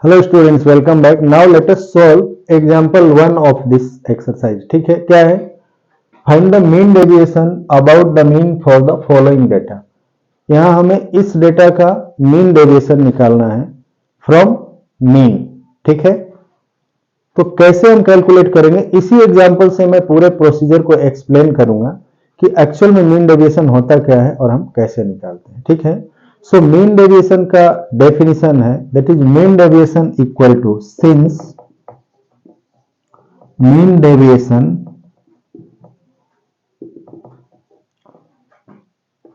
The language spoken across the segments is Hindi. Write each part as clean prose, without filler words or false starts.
Hello students, welcome back. Now let us solve example 1 of this exercise. ठीक है, क्या है? Find the mean deviation about the mean for the following data. यहां हमें इस डेटा का मीन डेविएशन निकालना है फ्रॉम मीन। ठीक है, तो कैसे हम कैलकुलेट करेंगे, इसी एग्जांपल से मैं पूरे प्रोसीजर को एक्सप्लेन करूंगा कि एक्चुअल में मीन डेविएशन होता क्या है और हम कैसे निकालते हैं। ठीक है, सो मीन डेविएशन का डेफिनेशन है, that is mean deviation equal to, since mean deviation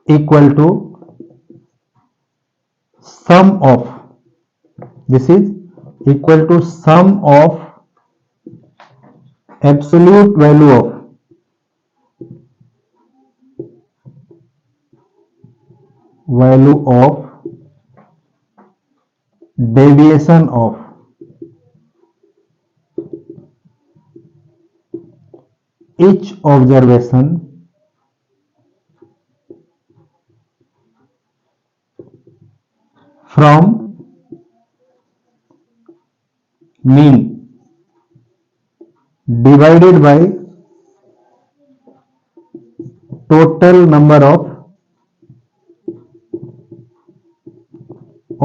equal to sum of, this is equal to sum of absolute value of deviation of each observation from mean divided by total number of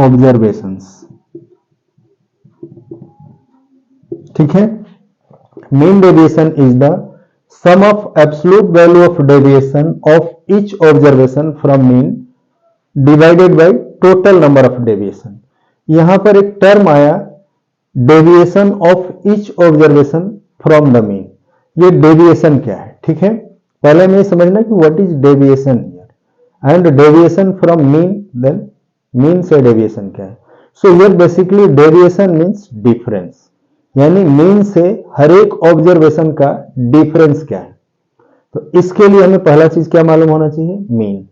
observations। ठीक है, mean deviation is the sum of absolute value of deviation of each observation from mean divided by total number of deviation। यहां पर एक टर्म आया deviation of each observation from the mean. ये डेविएशन क्या है? ठीक है, पहले हमें समझना कि what is deviation here and deviation from mean, then mean से डेविएशन क्या है। So here basically deviation means difference, यानी मीन से हर एक ऑब्जर्वेशन का डिफरेंस क्या है। तो इसके लिए हमें पहला चीज क्या मालूम होना चाहिए? मीन,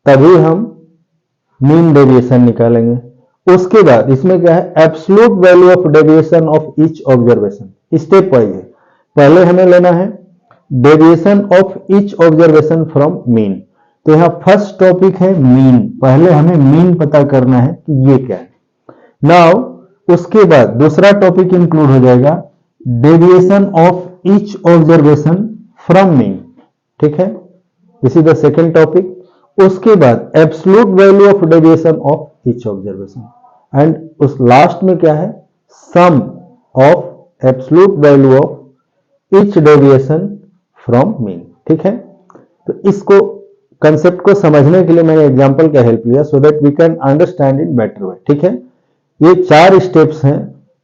तभी हम मीन डेविएशन निकालेंगे। उसके बाद इसमें क्या है? Absolute value of deviation of each observation. Step wise है, पहले हमें लेना है deviation of each observation from mean. तो यहां फर्स्ट टॉपिक है मीन, पहले हमें मीन पता करना है कि ये क्या है। नाउ उसके बाद दूसरा टॉपिक इंक्लूड हो जाएगा deviation of each observation from mean. ठीक है, this is the second topic. उसके बाद absolute value of deviation of each observation, and उस लास्ट में क्या है? Sum of absolute value of each deviation from mean. ठीक है, तो इसको कंसेप्ट को समझने के लिए मैंने एग्जांपल का हेल्प लिया so that we can understand in better way. ठीक है, ये 4 स्टेप्स हैं।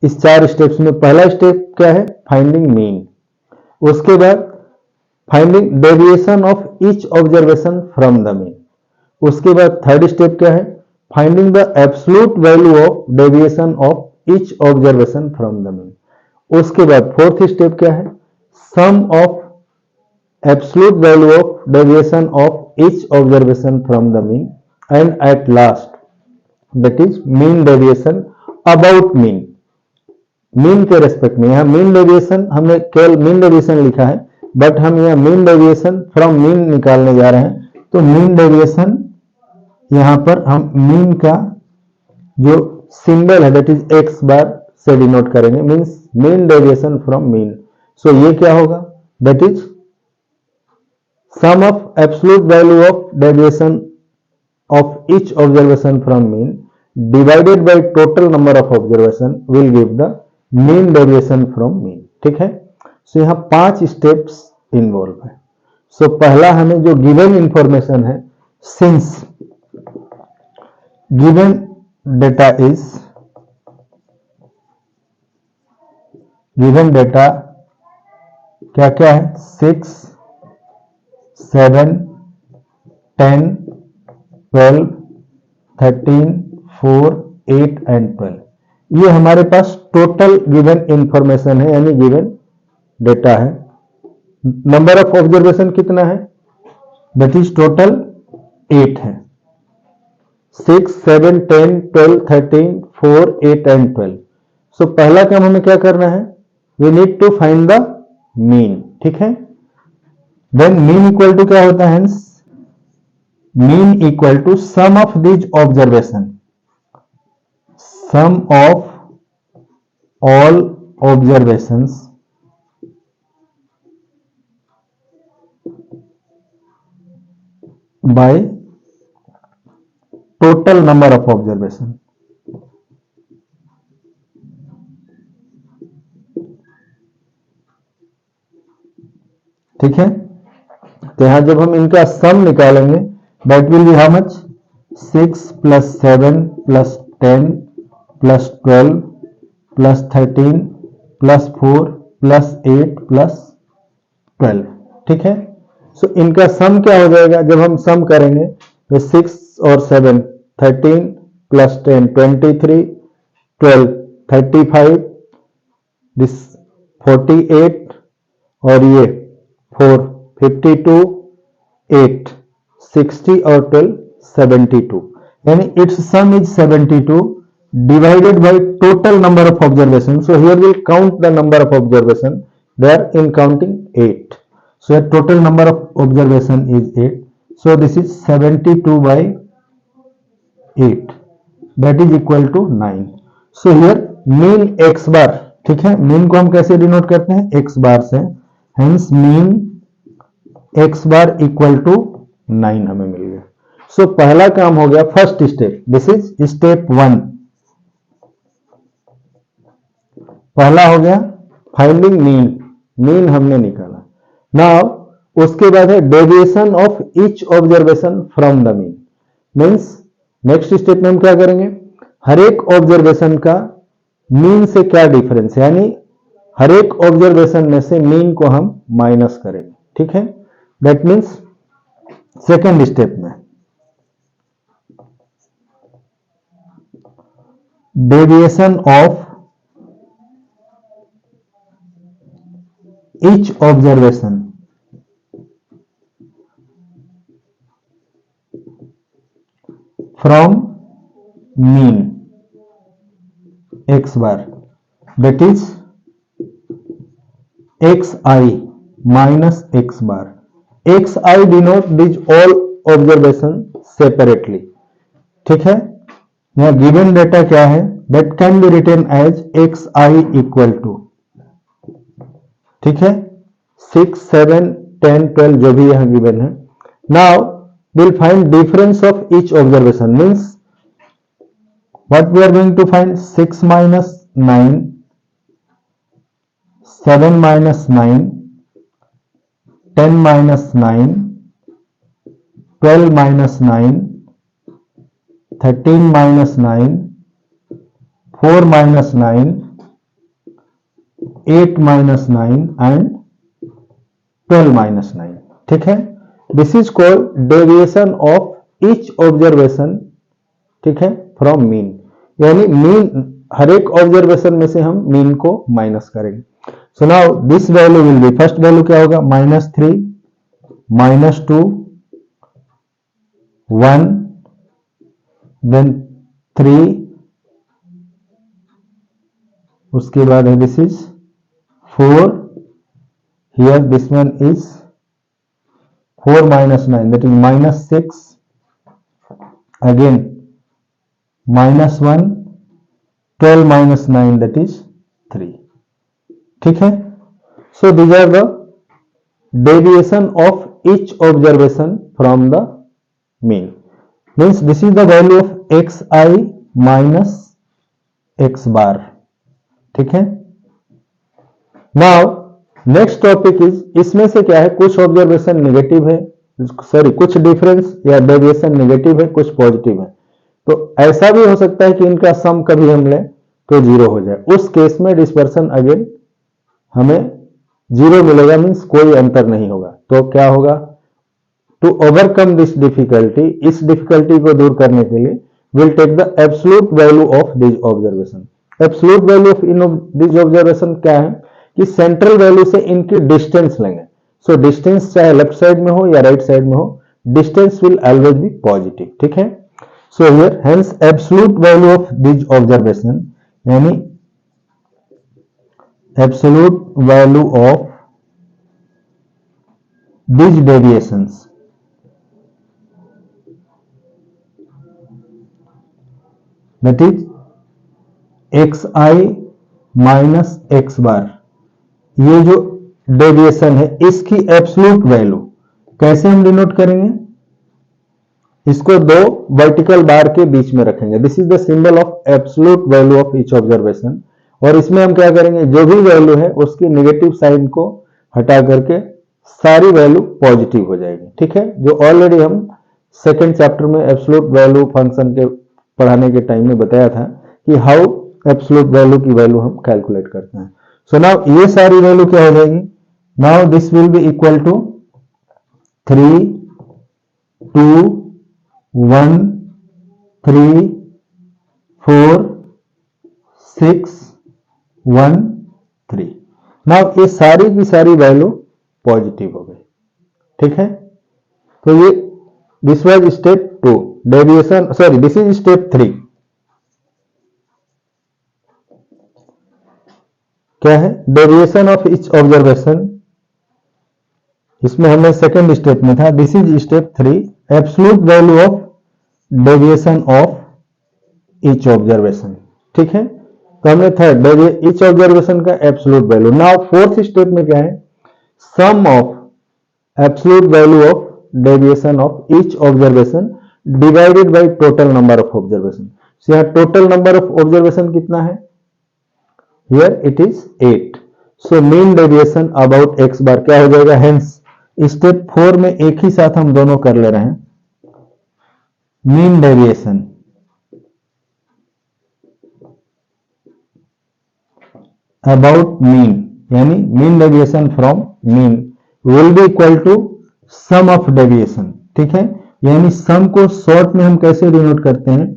इस 4 स्टेप्स में पहला स्टेप क्या है? Finding mean. उसके बाद finding deviation of each observation from the mean. उसके बाद थर्ड स्टेप क्या है? Finding the absolute value of deviation of each observation from the mean. उसके बाद फोर्थ स्टेप क्या है? Sum of absolute value of deviation of each observation from the mean, and at last that is mean deviation about mean, mean के रेस्पेक्ट में। यहां मीन डेविएशन हमने केवल मीन डेविएशन लिखा है, बट हम यहां मीन डेविएशन फ्रॉम मीन निकालने जा रहे हैं। तो मीन डेविएशन यहां पर हम मीन का जो सिंबल है दैट इज एक्स बार से डिनोट करेंगे, means mean deviation from mean. So ये क्या होगा? That is sum of absolute value of deviation of each observation from mean divided by total number of observation will give the mean deviation from mean। ठीक है, सो यहां 5 स्टेप्स इन्वॉल्व है। सो पहला हमें जो गिवन इंफॉर्मेशन है, since given data is, given data क्या क्या है? 6, 7, 10, 12, 13, 4, 8 एंड 12। ये हमारे पास टोटल गिवन इंफॉर्मेशन है, यानी गिवन डेटा है। नंबर ऑफ ऑब्जर्वेशन कितना है? दैट इज टोटल 8 है। 6, 7, 10, 12, 13, 4, 8 एंड 12। सो पहला काम हमें क्या करना है? We need to find the mean. ठीक है, देन मीन इक्वल टू क्या होता है? mean equal to sum of these observation, sum of all observations by total number of observation. ठीक है, तो यहां जब हम इनका सम निकालेंगे that will be how much 6 plus 7 plus 10 plus 12 plus 13 plus 4 plus 8 plus 12. ठीक है, सो इनका सम क्या हो जाएगा जब हम सम करेंगे तो 6 और 7 13 प्लस 10 23 12 35 दिस 48 और ये 4 52 8 60 और 12 72, यानी it's some is 72 divided by total number of observation. So here we'll count the number of observation. There in counting 8. So the total number of observation is 8. So this is 72 by 8. That is equal to 9. So here mean x bar. ठीक है, मीन को हम कैसे डिनोट करते हैं x बार से. Hence mean x bar equal to 9 हमें मिल गया. सो पहला काम हो गया first step. This is step 1. पहला हो गया फाइंडिंग मीन. मीन हमने निकाला. नाउ उसके बाद है deviation of each observation from the mean. Means next step में हम क्या करेंगे, हर एक ऑब्जर्वेशन का मीन से क्या डिफरेंस है, यानी हर एक ऑब्जर्वेशन में से मीन को हम माइनस करेंगे. ठीक है, दैट मीन्स सेकेंड स्टेप में deviation of each observation from mean x bar, that is x i minus x bar. X i denote this all observation separately. ठीक है, यहां गिवन डेटा क्या है, that can be written as x i equal to. ठीक है, 6 7 10 12 जो भी यहां गिवन है. Now we'll find difference of each observation. Means what we are going to find, 6 minus 9, 7 minus 9, 10 minus 9, 12 minus 9, 13 minus 9, 4 minus 9, 8 minus 9 and 12 minus 9. ठीक है, this is called deviation of each observation. ठीक है, फ्रॉम मीन, यानी मीन हर एक ऑब्जर्वेशन में से हम मीन को माइनस करेंगे. So now this value will be, first value क्या होगा, -3 -2 1 देन 3, उसके बाद है this is 4, here this one is 4 minus 9, that is -6, again -1, 12 minus 9, that is 3. ठीक है, so these are the deviation of each observation from the mean. Means this is the value of xi minus x bar. ठीक है, now नेक्स्ट टॉपिक इज, इसमें से क्या है, कुछ ऑब्जर्वेशन नेगेटिव है, सॉरी कुछ डिफरेंस या डेविएशन नेगेटिव है, कुछ पॉजिटिव है. तो ऐसा भी हो सकता है कि इनका सम कभी हम लें तो 0 हो जाए. उस केस में डिस्पर्सन अगेन हमें 0 मिलेगा, मीन्स कोई अंतर नहीं होगा. तो क्या होगा, टू ओवरकम दिस डिफिकल्टी, इस डिफिकल्टी को दूर करने के लिए will take the absolute value of this observation. Absolute value of in this observation क्या है कि सेंट्रल वैल्यू से इनकी डिस्टेंस लेंगे. सो डिस्टेंस चाहे लेफ्ट साइड में हो या राइट साइड में हो, distance will always be positive. ठीक है, so here hence absolute value of this observation, यानी absolute value of this deviations that is xi minus x bar, ये जो डेविएशन है इसकी एब्सोल्यूट वैल्यू कैसे हम डिनोट करेंगे, इसको दो वर्टिकल बार के बीच में रखेंगे। This is the symbol of absolute value of each observation. और इसमें हम क्या करेंगे, जो भी वैल्यू है उसकी नेगेटिव साइन को हटा करके सारी वैल्यू पॉजिटिव हो जाएगी। ठीक है, जो ऑलरेडी हम सेकेंड चैप्टर में एब्सोल्यूट वैल्यू फंक्शन के पढ़ाने के टाइम में बताया था कि हाउ एब्सोल्यूट वैल्यू की वैल्यू हम कैलकुलेट करते हैं। सो नाउ ये सारी वैल्यू क्या हो जाएगी, now this will be equal to 3 2 1 3 4 6 1 3। Now ये सारी की सारी वैल्यू पॉजिटिव हो गई। ठीक है, तो ये this was step 2 deviation, sorry this is step 3। क्या है, डेविएशन ऑफ ईच ऑब्जर्वेशन, इसमें हमें सेकेंड स्टेप में था। This is step 3, absolute value of deviation of each observation. ठीक है, तो हमने थर्ड ईच ऑब्जर्वेशन का absolute value. Now fourth step में क्या है, sum of absolute value of deviation of each observation divided by total number of observation. यहाँ टोटल नंबर ऑफ ऑब्जर्वेशन कितना है, here it is 8। So mean deviation about x bar क्या हो जाएगा, हेंस स्टेप 4 में एक ही साथ हम दोनों कर ले रहे हैं। मीन डेविएशन अबाउट मीन, यानी mean deviation from mean will be equal to sum of deviation. ठीक है, यानी सम को शॉर्ट में हम कैसे डिनोट करते हैं,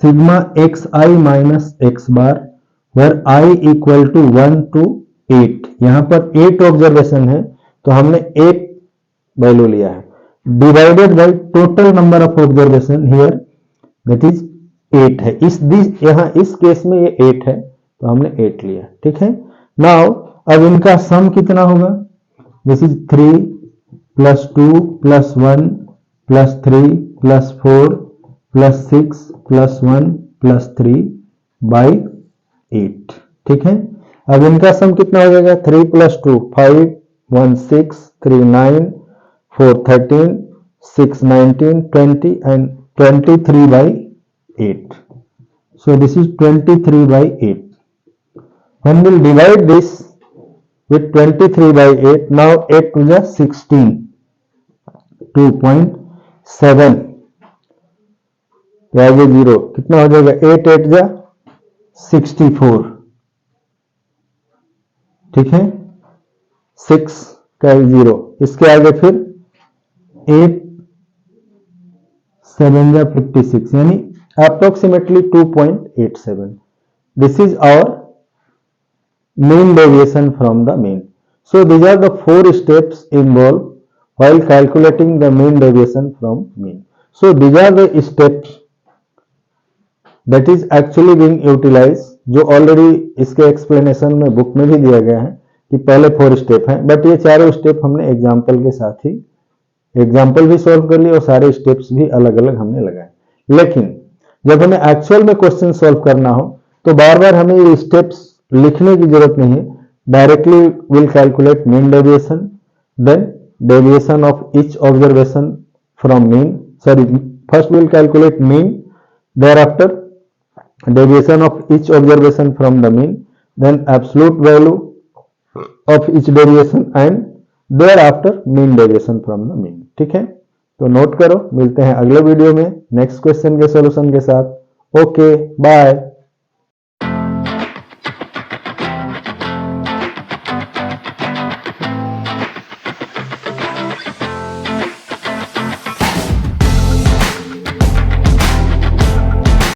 sigma x i minus x bar, where i equal to 1 to 8। यहां पर 8 ऑब्जर्वेशन है तो हमने 8 वैल्यू लिया है, divided by total number of observation here that is 8 है। यहां इस केस में ये 8 है तो हमने 8 लिया। ठीक है, नाउ अब इनका सम कितना होगा, this is 3 plus 2 plus 1 plus 3 plus 4 plus 6 plus 1 plus 3 by 8। ठीक है, अब इनका सम कितना हो जाएगा, 3 plus 2 5 1 6 3 9 4 13 6 19 20 and 23 by 8. So this is 23 by 8. When we'll divide this with 23 by 8, now 8 to the 16, 2.7, तो आगे 0 कितना हो जाएगा, 8 8 जा 64। ठीक है, 6 का 0, इसके आगे फिर 8 7 जा 56, यानी approximately 2.87. This is our mean deviation from the mean. So these are the 4 steps involved while calculating the mean deviation from mean. So these are the steps that is actually being utilized, जो ऑलरेडी इसके एक्सप्लेनेशन में बुक में भी दिया गया है कि पहले 4 स्टेप हैं, बट ये चारों स्टेप हमने एग्जाम्पल के साथ ही एग्जाम्पल भी सॉल्व कर लिए और सारे स्टेप्स भी अलग अलग हमने लगाए। लेकिन जब हमें एक्चुअल में क्वेश्चन सॉल्व करना हो तो बार बार हमें ये स्टेप्स लिखने की जरूरत नहीं है, directly will calculate mean deviation, then deviation of each observation from mean, sorry first will calculate mean, thereafter deviation of each observation from the mean, then absolute value of each deviation and thereafter mean deviation from the mean। ठीक है, तो नोट करो, मिलते हैं अगले वीडियो में नेक्स्ट क्वेश्चन के सॉल्यूशन के साथ। Okay bye.